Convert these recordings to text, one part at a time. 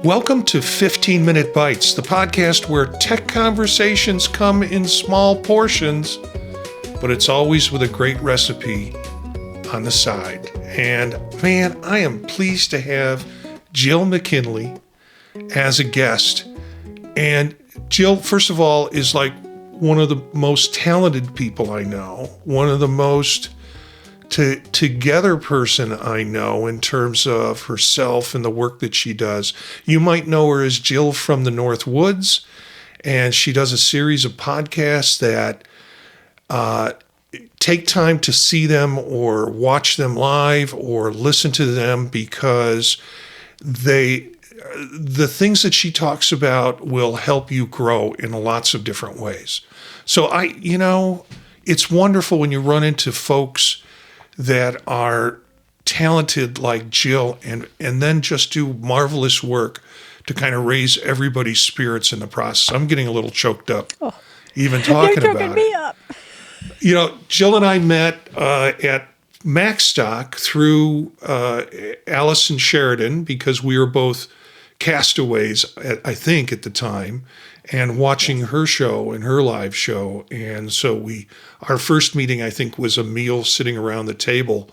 Welcome to 15 Minute Bites, the podcast where tech conversations come in small portions, but it's always with a great recipe on the side. And man, I am pleased to have Jill McKinley as a guest. And Jill, first of all, is like one of the most talented people I know, one of the most together person I know in terms of herself and the work that she does. You might know her as Jill from the Northwoods, and she does a series of podcasts that take time to see them or watch them live or listen to them because the things that she talks about will help you grow in lots of different ways. So it's wonderful when you run into folks that are talented like Jill and then just do marvelous work to kind of raise everybody's spirits in the process. I'm getting a little choked up even talking about it. You're choking me up. You know, Jill and I met at Macstock through Allison Sheridan because we were both castaways, I think, at the time, and watching her show and her live show. And so our first meeting, I think, was a meal sitting around the table,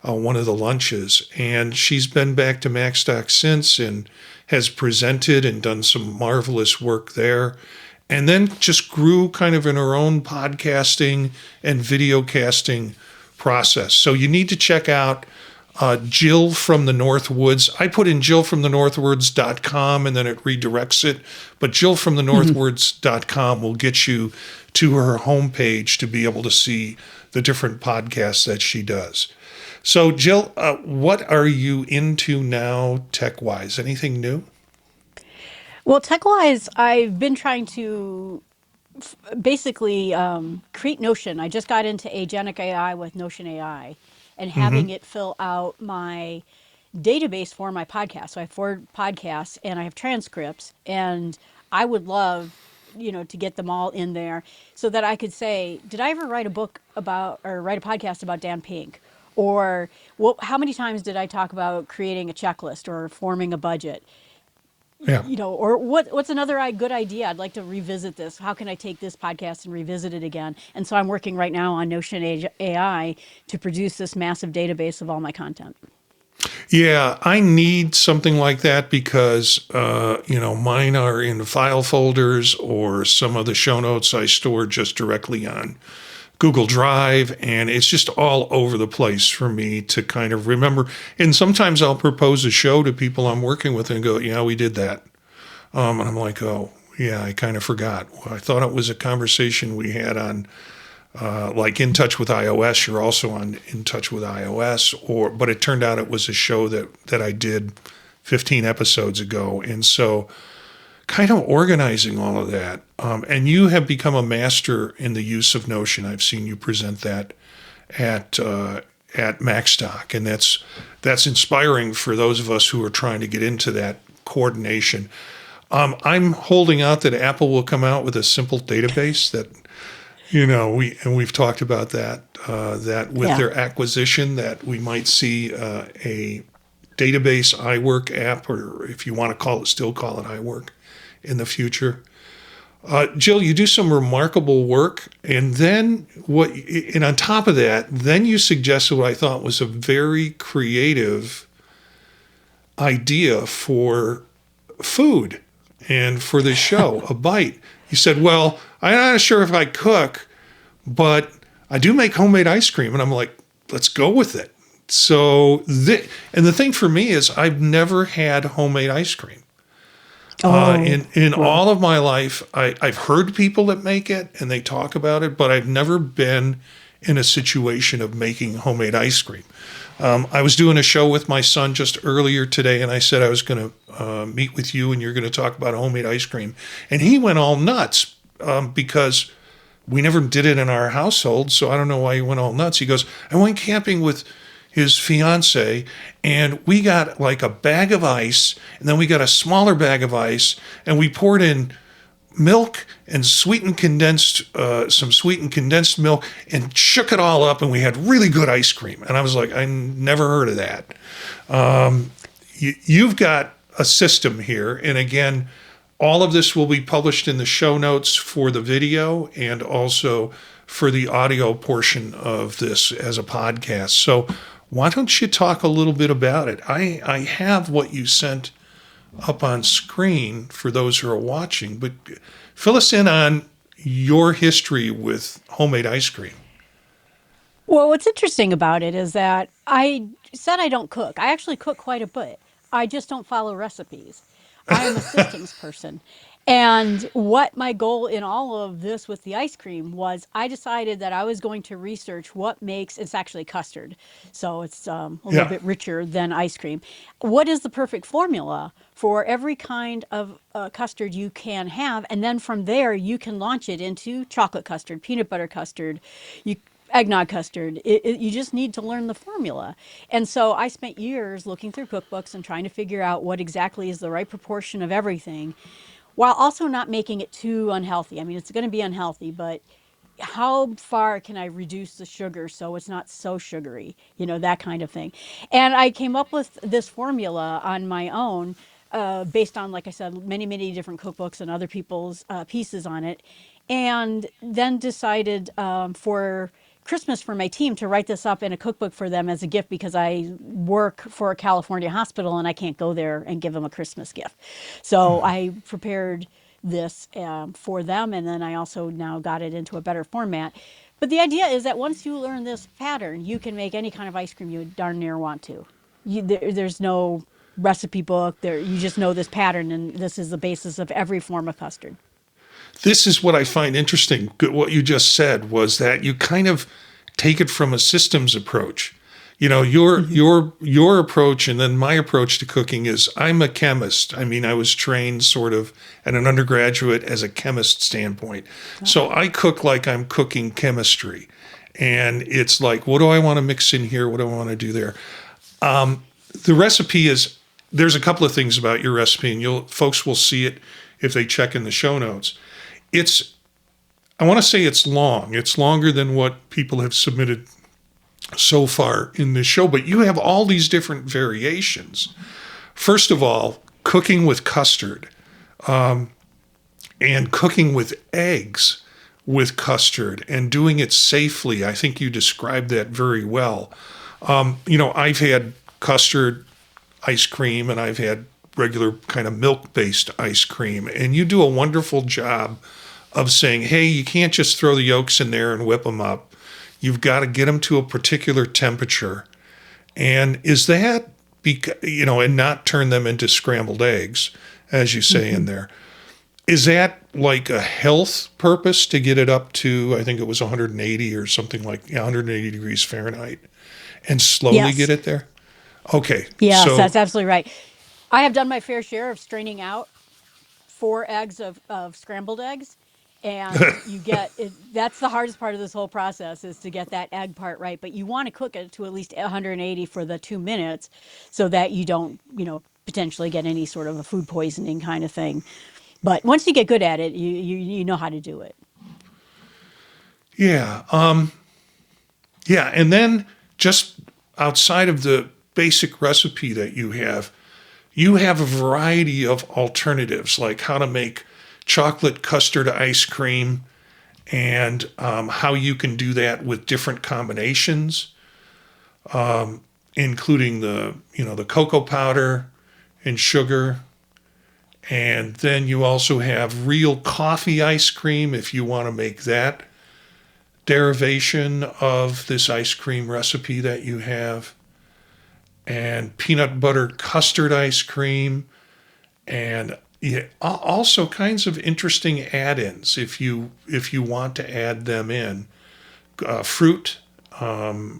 one of the lunches. And she's been back to Macstock since and has presented and done some marvelous work there. And then just grew kind of in her own podcasting and video casting process. So you need to check out Jill from the Northwoods. I put in jillfromthenorthwoods.com and then it redirects it. But jillfromthenorthwoods.com will get you to her homepage to be able to see the different podcasts that she does. So Jill, what are you into now tech-wise? Anything new? Well, tech-wise, I've been trying to basically create Notion. I just got into agentic AI with Notion AI and having it fill out my database for my podcast. So I have 4 podcasts and I have transcripts, and I would love, to get them all in there so that I could say, did I ever write a book about or write a podcast about Dan Pink? Or how many times did I talk about creating a checklist or forming a budget? Yeah. Or what's another good idea? I'd like to revisit this. How can I take this podcast and revisit it again? And so I'm working right now on Notion AI to produce this massive database of all my content. Yeah, I need something like that because, mine are in file folders or some of the show notes I store just directly on Google Drive, and it's just all over the place for me to kind of remember. And sometimes I'll propose a show to people I'm working with and go, yeah, we did that. And I'm like, oh, yeah, I kind of forgot. Well, I thought it was a conversation we had on like In Touch with iOS. You're also on In Touch with iOS, but it turned out it was a show that I did 15 episodes ago. And so kind of organizing all of that. And you have become a master in the use of Notion. I've seen you present that at Macstock, and that's inspiring for those of us who are trying to get into that coordination. I'm holding out that Apple will come out with a simple database that, we've talked about that with their acquisition, that we might see a database iWork app, or if you want to still call it iWork, in the future. Jill, you do some remarkable work, and then on top of that, then you suggested what I thought was a very creative idea for food and for the show, a bite. You said, well, I'm not sure if I cook, but I do make homemade ice cream. And I'm like, let's go with it. So, and the thing for me is I've never had homemade ice cream. In all of my life, I've heard people that make it and they talk about it, but I've never been in a situation of making homemade ice cream. I was doing a show with my son just earlier today, and I said I was going to meet with you and you're going to talk about homemade ice cream. And he went all nuts because we never did it in our household, so I don't know why he went all nuts. He goes, I went camping with his fiance, and we got like a bag of ice, and then we got a smaller bag of ice, and we poured in milk and some sweetened condensed milk, and shook it all up, and we had really good ice cream. And I was like, I never heard of that. You've got a system here. And again, all of this will be published in the show notes for the video and also for the audio portion of this as a podcast. So why don't you talk a little bit about it? I have what you sent up on screen for those who are watching, but fill us in on your history with homemade ice cream. Well, what's interesting about it is that I said I don't cook. I actually cook quite a bit. I just don't follow recipes. I am a systems person. And what my goal in all of this with the ice cream was, I decided that I was going to research what makes it's actually custard. So it's a little Yeah. bit richer than ice cream. What is the perfect formula for every kind of custard you can have? And then from there, you can launch it into chocolate custard, peanut butter custard. You eggnog custard. You just need to learn the formula. And so I spent years looking through cookbooks and trying to figure out what exactly is the right proportion of everything, while also not making it too unhealthy. I mean, it's going to be unhealthy, but how far can I reduce the sugar so it's not so sugary, that kind of thing. And I came up with this formula on my own, based on, like I said, many, many different cookbooks and other people's pieces on it. And then decided for Christmas for my team to write this up in a cookbook for them as a gift, because I work for a California hospital and I can't go there and give them a Christmas gift. So I prepared this for them, and then I also now got it into a better format. But the idea is that once you learn this pattern, you can make any kind of ice cream you darn near want to. There's no recipe book there. You just know this pattern, and this is the basis of every form of custard. This is what I find interesting. What you just said was that you kind of take it from a systems approach. Your approach and then my approach to cooking is, I'm a chemist. I mean, I was trained sort of at an undergraduate as a chemist standpoint. So I cook like I'm cooking chemistry. And it's like, what do I want to mix in here? What do I want to do there? The recipe is, there's a couple of things about your recipe, and folks will see it if they check in the show notes. I want to say it's long. It's longer than what people have submitted so far in this show, but you have all these different variations. First of all, cooking with custard, and cooking with eggs with custard and doing it safely. I think you described that very well. I've had custard ice cream and I've had regular kind of milk-based ice cream, and you do a wonderful job of saying, hey, you can't just throw the yolks in there and whip them up. You've got to get them to a particular temperature. And is that, and not turn them into scrambled eggs, as you say in there. Is that like a health purpose to get it up to, I think it was 180 or something 180 degrees Fahrenheit, and slowly get it there? Okay. Yes, so, that's absolutely right. I have done my fair share of straining out 4 eggs of scrambled eggs. And you get it. That's the hardest part of this whole process, is to get that egg part right. But you want to cook it to at least 180 for the 2 minutes, so that you don't, potentially get any sort of a food poisoning kind of thing. But once you get good at it, you know how to do it. Yeah. Yeah. And then just outside of the basic recipe that you have a variety of alternatives, like how to make chocolate custard ice cream, and how you can do that with different combinations, including the cocoa powder and sugar. And then you also have real coffee ice cream if you want to make that derivation of this ice cream recipe that you have, and peanut butter custard ice cream, and also kinds of interesting add-ins if you want to add them in. Fruit, and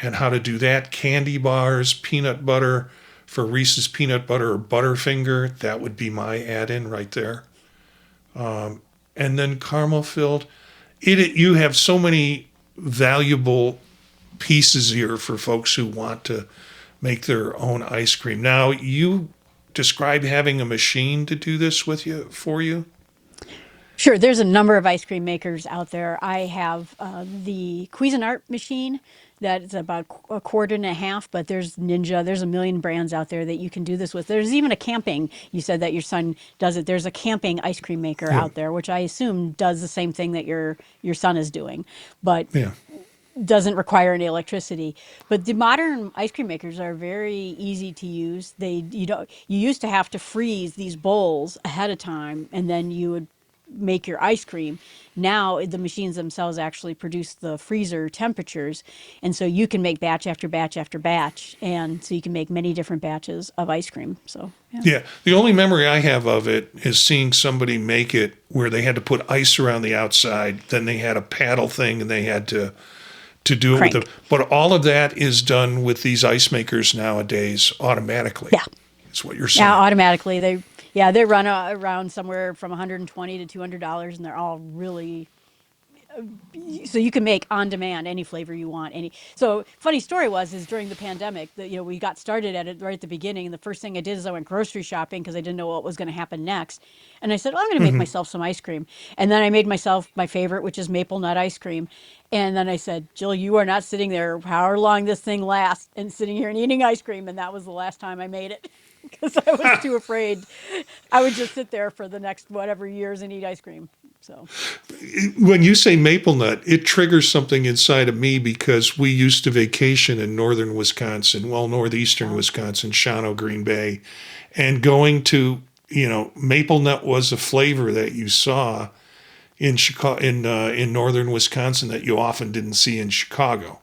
how to do that. Candy bars, peanut butter for Reese's peanut butter or Butterfinger. That would be my add-in right there. And then caramel filled. You have so many valuable pieces here for folks who want to make their own ice cream. Now, you describe having a machine to do this for you? Sure, there's a number of ice cream makers out there. I have the Cuisinart machine that's about a quart and a half, but there's Ninja. There's a million brands out there that you can do this with. There's even a camping. You said that your son does it. There's a camping ice cream maker Yeah. out there, which I assume does the same thing that your son is doing, but Yeah. doesn't require any electricity. But the modern ice cream makers are very easy to use. You used to have to freeze these bowls ahead of time, and then you would make your ice cream. Now the machines themselves actually produce the freezer temperatures, and so you can make batch after batch after batch, and so you can make many different batches of ice cream. So yeah. Yeah. The only memory I have of it is seeing somebody make it where they had to put ice around the outside, then they had a paddle thing and they had to do it with Crank. them. But all of that is done with these ice makers nowadays automatically. Yeah. Is what you're saying. Yeah, automatically they run around somewhere from 120 to $200, and they're all really so you can make on demand any flavor you want. So funny story is during the pandemic that we got started at it right at the beginning, and the first thing I did is I went grocery shopping because I didn't know what was going to happen next, and I said, I'm going to make myself some ice cream, and then I made myself my favorite, which is maple nut ice cream. And then I said, Jill, you are not sitting there however long this thing lasts and sitting here and eating ice cream. And that was the last time I made it because I was too afraid. I would just sit there for the next whatever years and eat ice cream. So When you say maple nut, it triggers something inside of me because we used to vacation in northern Wisconsin, northeastern Wisconsin, Shawano, Green Bay, and going to, maple nut was a flavor that you saw in Chicago, in northern Wisconsin that you often didn't see in Chicago.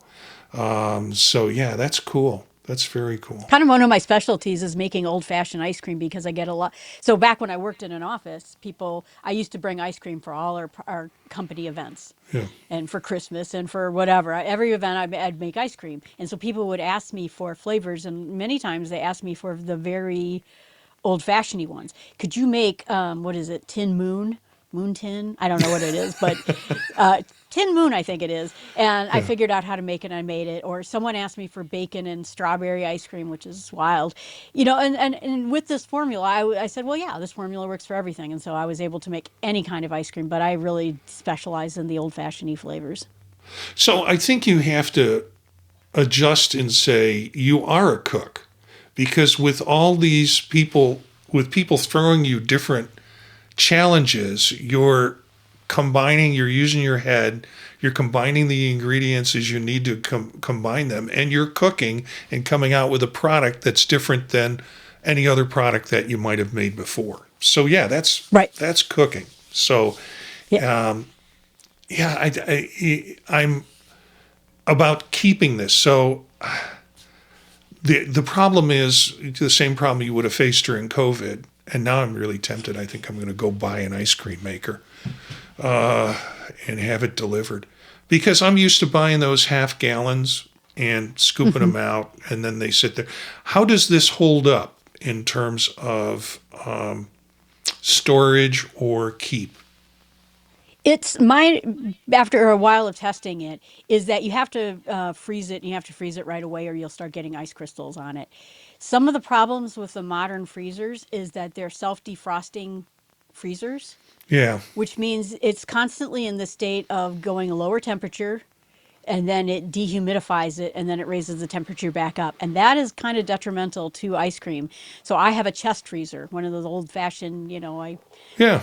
So yeah, that's cool. That's very cool. kind of one of my specialties is making old fashioned ice cream because I get a lot. So back when I worked in an office, I used to bring ice cream for all our company events. Yeah. And for Christmas and for whatever, every event I'd make ice cream. And so people would ask me for flavors, and many times they asked me for the very old fashioned ones. Could you make, what is it, Tin Moon? Moon Tin? I don't know what it is, but Tin Moon, I think it is. And I figured out how to make it and I made it. Or someone asked me for bacon and strawberry ice cream, which is wild. And with this formula, I said, well, yeah, this formula works for everything. And so I was able to make any kind of ice cream, but I really specialize in the old fashioned flavors. So I think you have to adjust and say you are a cook because with all these people, with people throwing you different challenges, you're using your head, you're combining the ingredients as you need to combine them, and you're cooking and coming out with a product that's different than any other product that you might have made before. So yeah, that's Right. that's cooking. So Yeah. I'm about keeping this. So the problem is the same problem you would have faced during COVID. And now I'm really tempted. I think I'm going to go buy an ice cream maker and have it delivered because I'm used to buying those half gallons and scooping them out, and then they sit there. How does this hold up in terms of storage or keep? It's after a while of testing it, is that you have to freeze it, and you have to freeze it right away or you'll start getting ice crystals on it. Some of the problems with the modern freezers is that they're self-defrosting freezers, Yeah. which means it's constantly in the state of going a lower temperature, and then it dehumidifies it, and then it raises the temperature back up. And that is kind of detrimental to ice cream. So I have a chest freezer, one of those old fashioned, Yeah.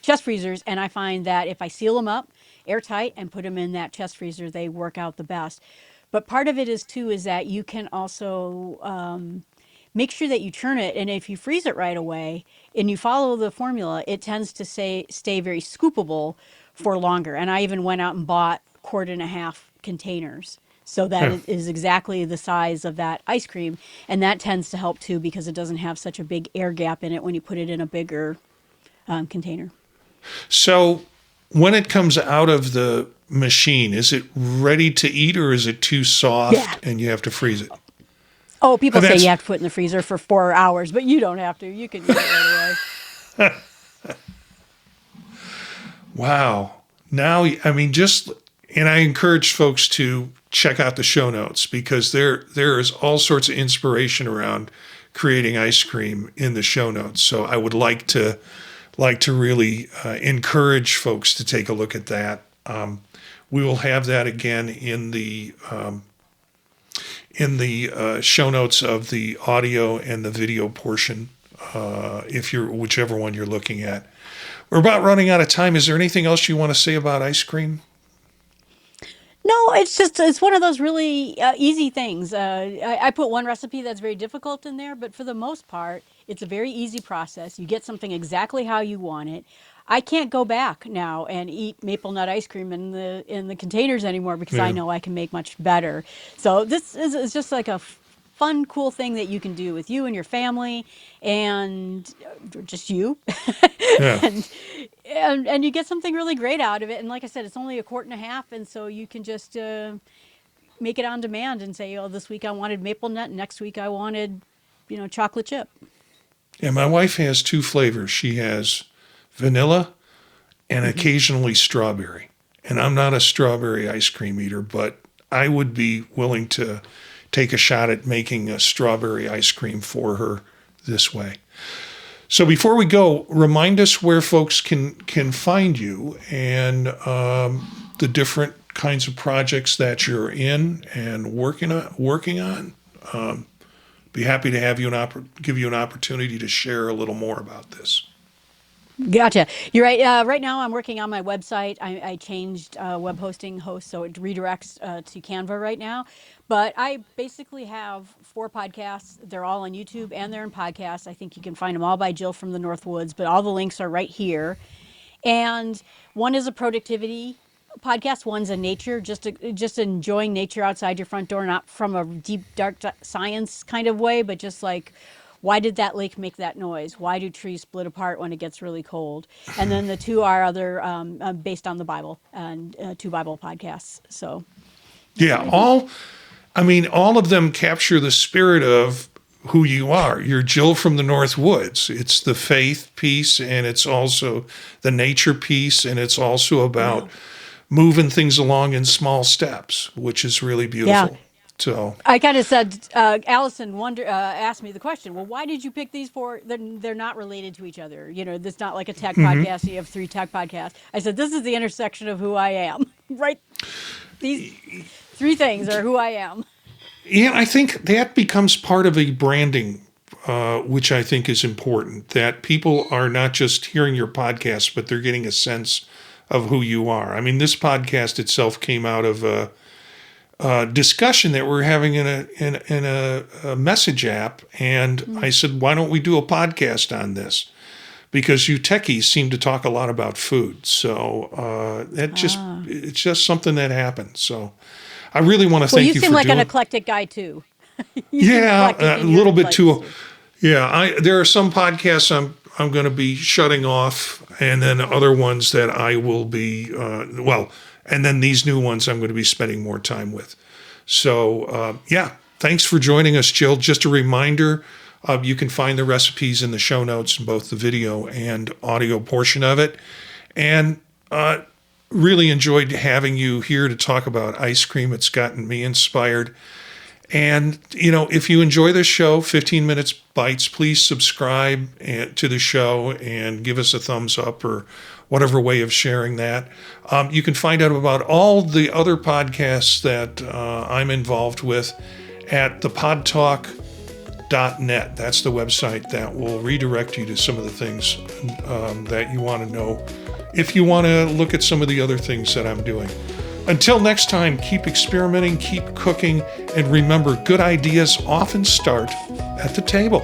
chest freezers, and I find that if I seal them up airtight and put them in that chest freezer, they work out the best. But part of it is that you can also make sure that you churn it, and if you freeze it right away and you follow the formula, it tends to stay very scoopable for longer. And I even went out and bought quart and a half containers so that Yeah. it is exactly the size of that ice cream, and that tends to help too because it doesn't have such a big air gap in it when you put it in a bigger container. So when it comes out of the machine, is it ready to eat or is it too soft Yeah. and you have to freeze it? Oh, people And say that's you have to put it in the freezer for 4 hours, but you don't have to. You can eat it right away. wow. Now, I mean, and I encourage folks to check out the show notes because there is all sorts of inspiration around creating ice cream in the show notes. So I would like to like to really encourage folks to take a look at that. We will have that again in the show notes of the audio and the video portion, if you're whichever one you're looking at. We're about running out of time. Is there anything else you want to say about ice cream? No, it's one of those really easy things. I put one recipe that's very difficult in there, but for the most part, it's a very easy process. You get something exactly how you want it. I can't go back now and eat maple nut ice cream in the containers anymore because I Yeah. know I can make much better. So this is just like a fun, cool thing that you can do with you and your family, and just you, Yeah. and and you get something really great out of it. And like I said, it's only a quart and a half, and so you can just make it on demand and say, oh, this week I wanted maple nut, next week I wanted, chocolate chip. Yeah, my wife has two flavors. She has vanilla and occasionally strawberry. And I'm not a strawberry ice cream eater, but I would be willing to take a shot at making a strawberry ice cream for her this way. So before we go, remind us where folks can find you and the different kinds of projects that you're in and working on. Be happy to have you give you an opportunity to share a little more about this. Gotcha. You're right. Right now, I'm working on my website. I changed web hosting host, so it redirects to Canva right now. But I basically have 4 podcasts. They're all on YouTube and they're in podcasts. I think you can find them all by Jill from the Northwoods, but all the links are right here. And one is a productivity podcast. One's a nature, just enjoying nature outside your front door, not from a deep, dark science kind of way, but just like, why did that lake make that noise? Why do trees split apart when it gets really cold? And then the 2 are other based on the Bible, and 2 Bible podcasts. So Yeah, all of them capture the spirit of who you are. You're Jill from the Northwoods. It's the faith piece, and it's also the nature piece, and it's also about moving things along in small steps, which is really beautiful. yeah. So I kind of said, Allison asked me the question, well, why did you pick these 4? They're not related to each other. There's not like a tech podcast. You have 3 tech podcasts. I said, this is the intersection of who I am, right? These 3 things are who I am. yeah, I think that becomes part of a branding, which I think is important, that people are not just hearing your podcast, but they're getting a sense of who you are. I mean, this podcast itself came out of a discussion that we're having in a message app, and I said, why don't we do a podcast on this? Because you techies seem to talk a lot about food, so it's just something that happens. So I really want to Well, thank you you seem for like doing. an eclectic guy too. Yeah, eclectic a in your little bit too. places. Yeah, there are some podcasts I'm going to be shutting off, and then other ones that I will be and then these new ones I'm going to be spending more time with. So thanks for joining us, Jill. Just a reminder, you can find the recipes in the show notes in both the video and audio portion of it, and really enjoyed having you here to talk about ice cream. It's gotten me inspired. And, if you enjoy this show, 15 Minutes Bites, please subscribe to the show and give us a thumbs up or whatever way of sharing that. You can find out about all the other podcasts that I'm involved with at thepodtalk.net. That's the website that will redirect you to some of the things that you want to know if you want to look at some of the other things that I'm doing. Until next time, keep experimenting, keep cooking, and remember, good ideas often start at the table.